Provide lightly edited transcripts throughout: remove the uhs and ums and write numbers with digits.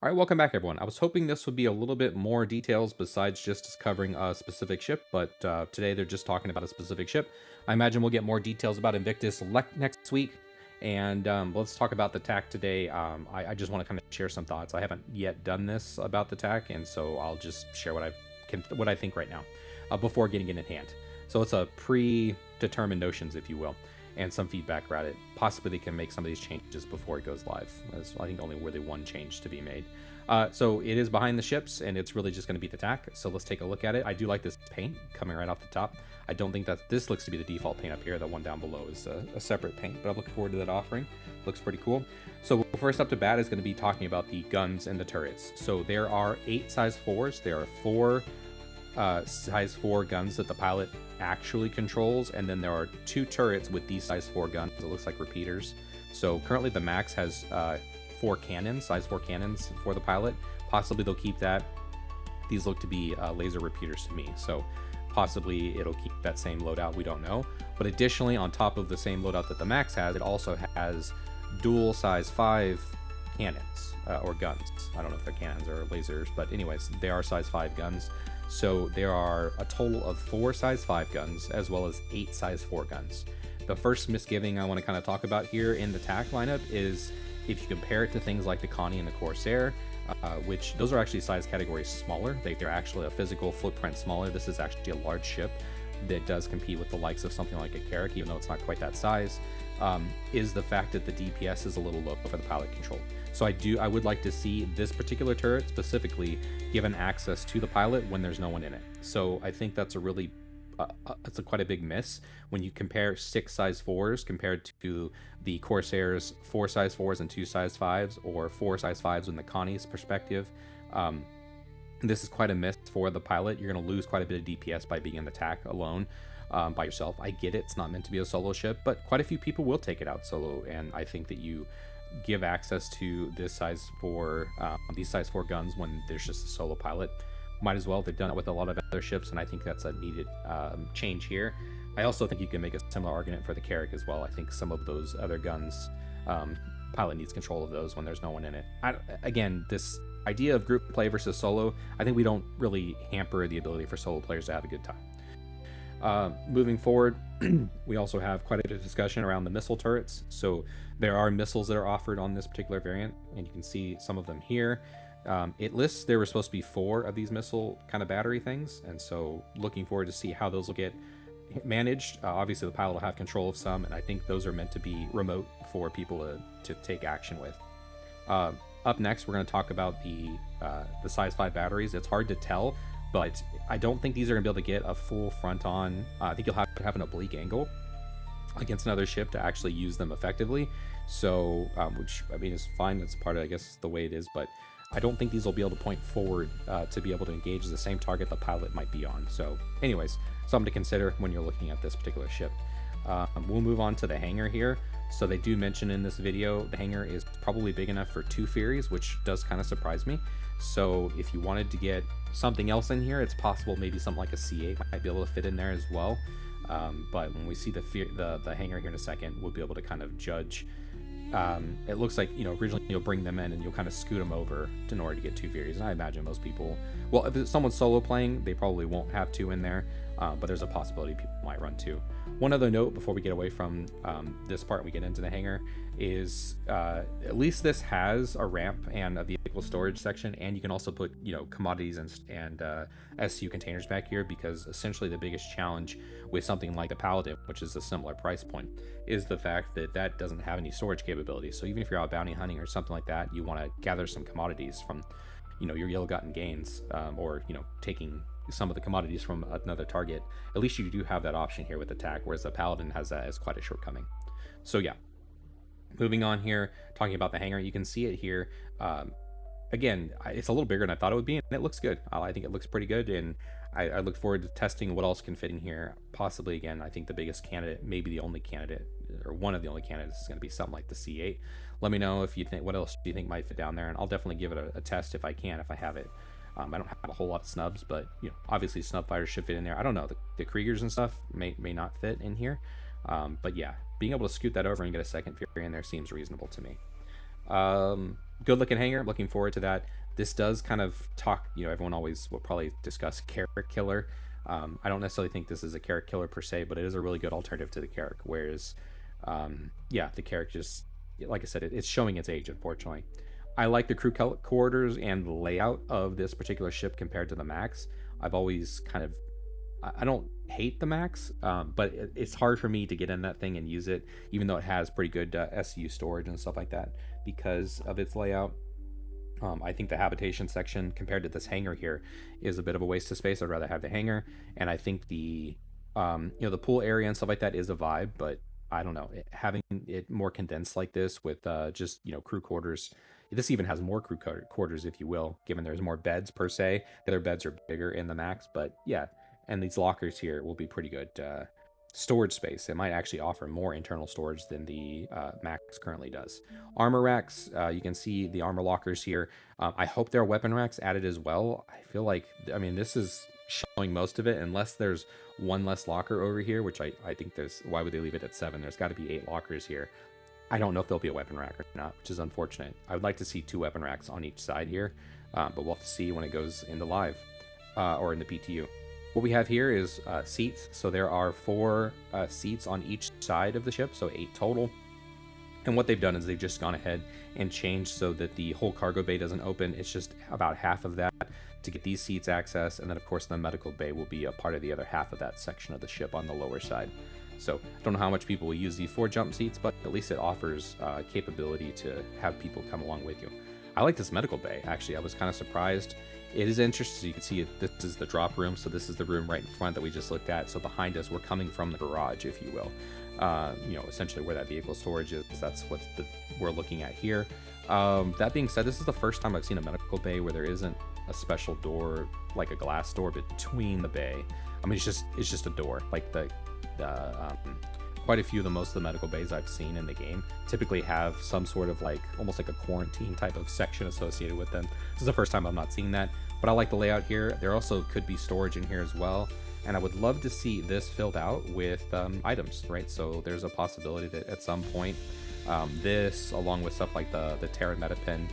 All right, welcome back, everyone. I was hoping this would be a little bit more details besides just covering a specific ship, but today they're just talking about a specific ship. I imagine we'll get more details about Invictus next week, and let's talk about the TAC today. I just want to kind of share some thoughts. I haven't yet done this about the TAC, and so I'll just share what I think right now before getting it in hand. So it's a predetermined notions, if you will, and some feedback around it. Possibly they can make some of these changes before it goes live. There's, I think, only really one change to be made. So it is behind the ships, and it's really just going to be the TAC. So let's take a look at it. I do like this paint coming right off the top. I don't think that this looks to be the default paint up here. The one down below is a separate paint, but I'm looking forward to that offering. Looks pretty cool. So first up to bat is going to be talking about the guns and the turrets. So there are 8 size 4s. There are 4 size 4 guns that the pilot actually controls, and then there are 2 turrets with these size 4 guns. It looks like repeaters. So currently the max has 4 cannons, size 4 cannons for the pilot. Possibly they'll keep that. These look to be laser repeaters to me, so possibly it'll keep that same loadout. We don't know. But additionally, on top of the same loadout that the max has, it also has dual size 5 cannons or guns. I don't know if they're cannons or lasers, but anyways, they are size 5 guns. So there are a total of 4 size 5 guns as well as 8 size 4 guns. The first misgiving I want to kind of talk about here in the TAC lineup is if you compare it to things like the Connie and the Corsair, which those are actually size categories smaller. They're actually a physical footprint smaller. This is actually a large ship that does compete with the likes of something like a Carrack, even though it's not quite that size, is the fact that the DPS is a little low for the pilot control. So I would like to see this particular turret specifically given access to the pilot when there's no one in it. So I think that's a really quite a big miss when you compare 6 size 4s compared to the Corsair's 4 size 4s and 2 size 5s, or 4 size 5s in the Connie's perspective. This is quite a miss for the pilot. You're going to lose quite a bit of DPS by being in the TAC alone by yourself. I get it, it's not meant to be a solo ship, but quite a few people will take it out solo, and I think that you give access to this size 4, these size 4 guns when there's just a solo pilot. Might as well. They've done it with a lot of other ships, and I think that's a needed change here. I also think you can make a similar argument for the Carrack as well. I think some of those other guns, pilot needs control of those when there's no one in it. Again, this idea of group play versus solo, I think we don't really hamper the ability for solo players to have a good time. Moving forward, we also have quite a bit of discussion around the missile turrets. So there are missiles that are offered on this particular variant, and you can see some of them here. It lists there were supposed to be 4 of these missile kind of battery things, and so looking forward to see how those will get managed. Obviously the pilot will have control of some, and I think those are meant to be remote for people to take action with. Up next, we're going to talk about the size 5 batteries. It's hard to tell, but I don't think these are going to be able to get a full front on. I think you'll have to have an oblique angle against another ship to actually use them effectively. So, which I mean is fine. That's part of, I guess, the way it is, but I don't think these will be able to point forward to be able to engage the same target the pilot might be on. So anyways, something to consider when you're looking at this particular ship. We'll move on to the hangar here. So they do mention in this video, the hangar is probably big enough for 2 Furies, which does kind of surprise me. So if you wanted to get something else in here, it's possible maybe something like a C8 might be able to fit in there as well. But when we see the hangar here in a second, we'll be able to kind of judge. It looks like, originally you'll bring them in and you'll kind of scoot them over in order to get 2 Furies. And I imagine most people, well, if someone's solo playing, they probably won't have 2 in there, but there's a possibility people might run 2. One other note before we get away from this part and we get into the hangar is at least this has a ramp and a vehicle storage section, and you can also put commodities and SU containers back here, because essentially the biggest challenge with something like the Paladin, which is a similar price point, is the fact that that doesn't have any storage capabilities. So even if you're out bounty hunting or something like that, you want to gather some commodities from your ill-gotten gains, or taking some of the commodities from another target. At least you do have that option here with the TAC, whereas the Paladin has that as quite a shortcoming. So yeah, moving on here, talking about the hangar, you can see it here. Again, it's a little bigger than I thought it would be, and it looks good. I think it looks pretty good, and I look forward to testing what else can fit in here. Possibly, again, I think the biggest candidate, maybe the only candidate, or one of the only candidates, is going to be something like the C8. Let me know if you think, what else do you think might fit down there, and I'll definitely give it a test if I can, if I have it. I don't have a whole lot of snubs, but obviously snub fighters should fit in there. I don't know, the Kriegers and stuff may not fit in here, but yeah, being able to scoot that over and get a second Fury in there seems reasonable to me. good looking hangar. Looking forward to that. This does kind of talk, everyone always will probably discuss character killer. I don't necessarily think this is a character killer per se, but it is a really good alternative to the Carrack. Whereas, yeah, the Carrack just, like I said, it's showing its age, unfortunately. I like the crew quarters and the layout of this particular ship compared to the Max. I've always kind of, I don't hate the Max, but it's hard for me to get in that thing and use it, even though it has pretty good SU storage and stuff like that because of its layout. I think the habitation section compared to this hangar here is a bit of a waste of space. I'd rather have the hangar, and I think the the pool area and stuff like that is a vibe, but I don't know, having it more condensed like this with just crew quarters. This even has more crew quarters, if you will, given there's more beds per se. The other beds are bigger in the Max, but yeah, and these lockers here will be pretty good storage space. It might actually offer more internal storage than the Max currently does. Armor racks, you can see the armor lockers here. I hope there are weapon racks added as well. I feel like, this is showing most of it, unless there's one less locker over here, which I think there's, why would they leave it at 7? There's got to be 8 lockers here. I don't know if there'll be a weapon rack or not, which is unfortunate. I would like to see 2 weapon racks on each side here, but we'll have to see when it goes into live or in the PTU. What we have here is seats. So there are 4 seats on each side of the ship, so 8 total. And what they've done is they've just gone ahead and changed so that the whole cargo bay doesn't open. It's just about half of that to get these seats access. And then, of course, the medical bay will be a part of the other half of that section of the ship on the lower side. So I don't know how much people will use these 4 jump seats, but at least it offers capability to have people come along with you. I like this medical bay, actually. I was kind of surprised. It is interesting. You can see this is the drop room. So this is the room right in front that we just looked at. So behind us, we're coming from the garage, if you will. Essentially where that vehicle storage is. That's what we're looking at here. That being said, this is the first time I've seen a medical bay where there isn't a special door, like a glass door between the bay. It's just a door. Like quite a few of most of the medical bays I've seen in the game typically have some sort of almost like a quarantine type of section associated with them. This is the first time I'm not seeing that, but I like the layout here. There also could be storage in here as well, and I would love to see this filled out with items, right? So there's a possibility that at some point this, along with stuff like the Terran Metapin,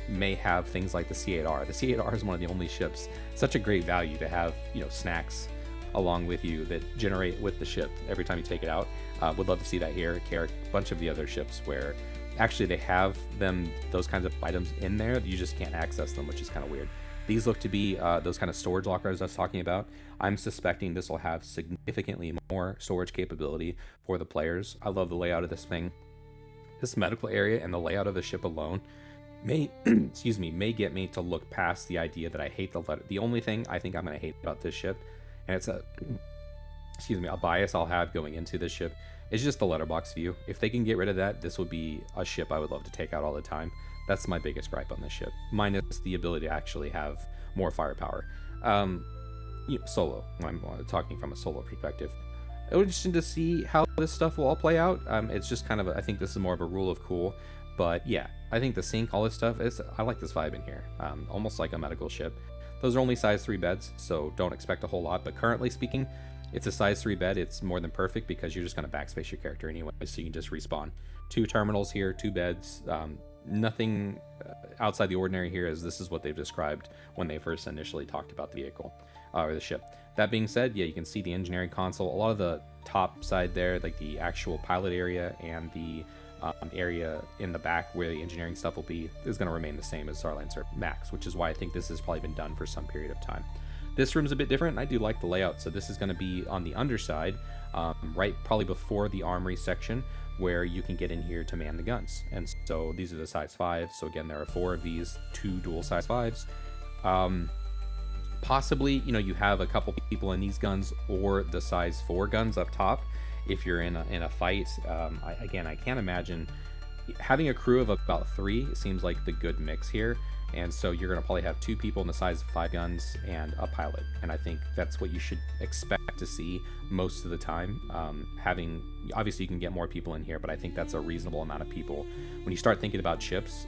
may have things like the C8R. The C8R is one of the only ships, such a great value to have, snacks along with you that generate with the ship every time you take it out. Would love to see that here. A bunch of the other ships where actually they have those kinds of items in there, you just can't access them, which is kind of weird. These look to be those kind of storage lockers I was talking about. I'm suspecting this will have significantly more storage capability for the players. I love the layout of this thing. This medical area and the layout of the ship alone may may get me to look past the idea that I hate the letter. The only thing I think I'm going to hate about this ship, and it's a bias I'll have going into this ship, is just the letterbox view. If they can get rid of that, this would be a ship I would love to take out all the time. That's my biggest gripe on this ship, minus the ability to actually have more firepower. Solo, I'm talking from a solo perspective. It would be interesting to see how this stuff will all play out. It's just kind of, I think this is more of a rule of cool. But yeah, I think the sink, all this stuff, I like this vibe in here. Almost like a medical ship. Those are only size 3 beds, so don't expect a whole lot. But currently speaking, it's a size 3 bed. It's more than perfect because you're just going to backspace your character anyway, so you can just respawn. 2 terminals here, 2 beds. Nothing outside the ordinary here, as this is what they've described when they first initially talked about the vehicle or the ship. That being said, yeah, you can see the engineering console. A lot of the top side there, like the actual pilot area and the area in the back where the engineering stuff will be, is going to remain the same as Starlancer Max, which is why I think this has probably been done for some period of time. This room's a bit different, and I do like the layout. So this is going to be on the underside, right probably before the armory section, where you can get in here to man the guns. And so these are the size 5. So again, there are 4 of these, 2 dual size 5s. Possibly, you have a couple people in these guns or the size 4 guns up top. If you're in a fight, I can't imagine having a crew of about 3. It seems like the good mix here, and so you're gonna probably have 2 people in the size of 5 guns and a pilot, and I think that's what you should expect to see most of the time. Obviously you can get more people in here, but I think that's a reasonable amount of people. When you start thinking about ships,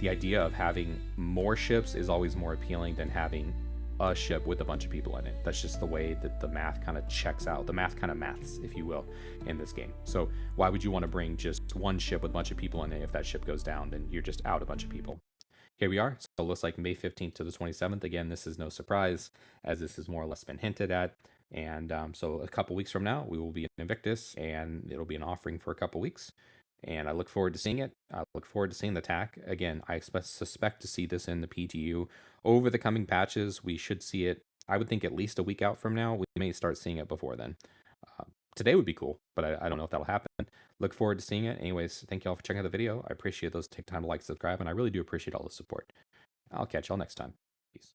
the idea of having more ships is always more appealing than having a ship with a bunch of people in it. That's just the way that the math kind of checks out. The math kind of maths, if you will, in this game. So why would you want to bring just one ship with a bunch of people in it? If that ship goes down, then you're just out a bunch of people. Here we are. So it looks like May 15th to the 27th. Again, this is no surprise, as this has more or less been hinted at. And so a couple weeks from now, we will be in Invictus, and it'll be an offering for a couple weeks. And I look forward to seeing it. I look forward to seeing the TAC. Again, I suspect to see this in the PTU. Over the coming patches, we should see it, I would think, at least a week out from now. We may start seeing it before then. Today would be cool, but I don't know if that'll happen. Look forward to seeing it. Anyways, thank you all for checking out the video. I appreciate those. Take time to like, subscribe, and I really do appreciate all the support. I'll catch y'all next time. Peace.